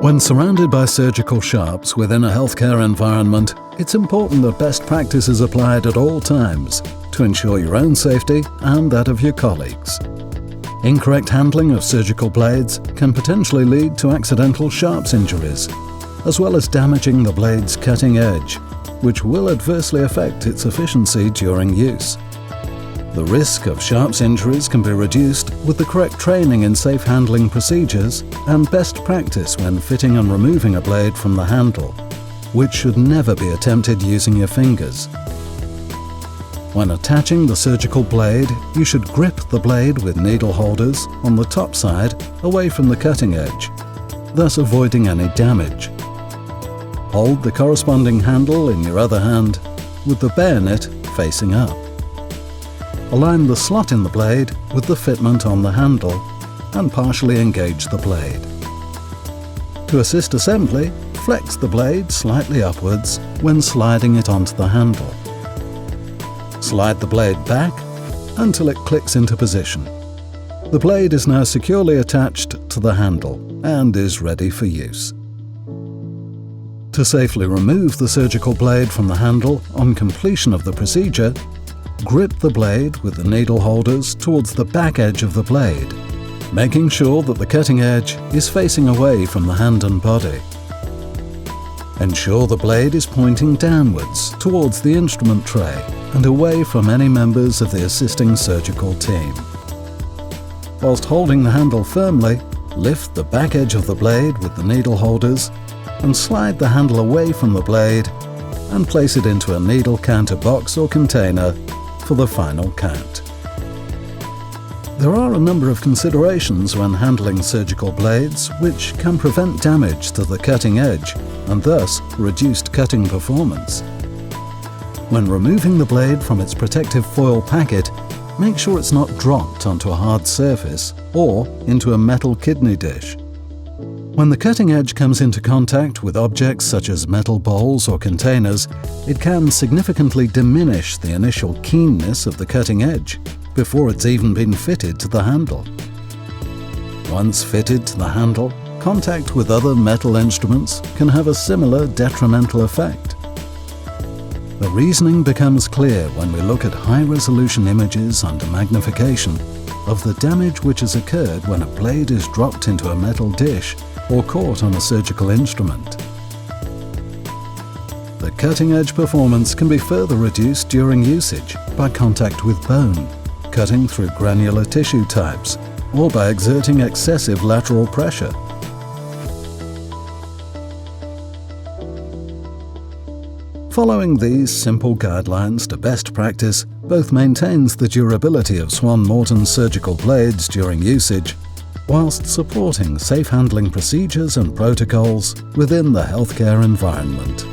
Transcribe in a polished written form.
When surrounded by surgical sharps within a healthcare environment, it's important that best practice is applied at all times to ensure your own safety and that of your colleagues. Incorrect handling of surgical blades can potentially lead to accidental sharps injuries, as well as damaging the blade's cutting edge, which will adversely affect its efficiency during use. The risk of sharps injuries can be reduced with the correct training in safe handling procedures and best practice when fitting and removing a blade from the handle, which should never be attempted using your fingers. When attaching the surgical blade, you should grip the blade with needle holders on the top side away from the cutting edge, thus avoiding any damage. Hold the corresponding handle in your other hand with the bayonet facing up. Align the slot in the blade with the fitment on the handle and partially engage the blade. To assist assembly, flex the blade slightly upwards when sliding it onto the handle. Slide the blade back until it clicks into position. The blade is now securely attached to the handle and is ready for use. To safely remove the surgical blade from the handle on completion of the procedure, grip the blade with the needle holders towards the back edge of the blade, making sure that the cutting edge is facing away from the hand and body. Ensure the blade is pointing downwards towards the instrument tray and away from any members of the assisting surgical team. Whilst holding the handle firmly, lift the back edge of the blade with the needle holders and slide the handle away from the blade and place it into a needle counter box or container for the final count. There are a number of considerations when handling surgical blades which can prevent damage to the cutting edge and thus reduced cutting performance. When removing the blade from its protective foil packet, make sure it's not dropped onto a hard surface or into a metal kidney dish. When the cutting edge comes into contact with objects such as metal bowls or containers, it can significantly diminish the initial keenness of the cutting edge before it's even been fitted to the handle. Once fitted to the handle, contact with other metal instruments can have a similar detrimental effect. The reasoning becomes clear when we look at high-resolution images under magnification of the damage which has occurred when a blade is dropped into a metal dish or caught on a surgical instrument. The cutting-edge performance can be further reduced during usage by contact with bone, cutting through granular tissue types, or by exerting excessive lateral pressure. Following these simple guidelines to best practice both maintains the durability of Swann-Morton surgical blades during usage, whilst supporting safe handling procedures and protocols within the healthcare environment.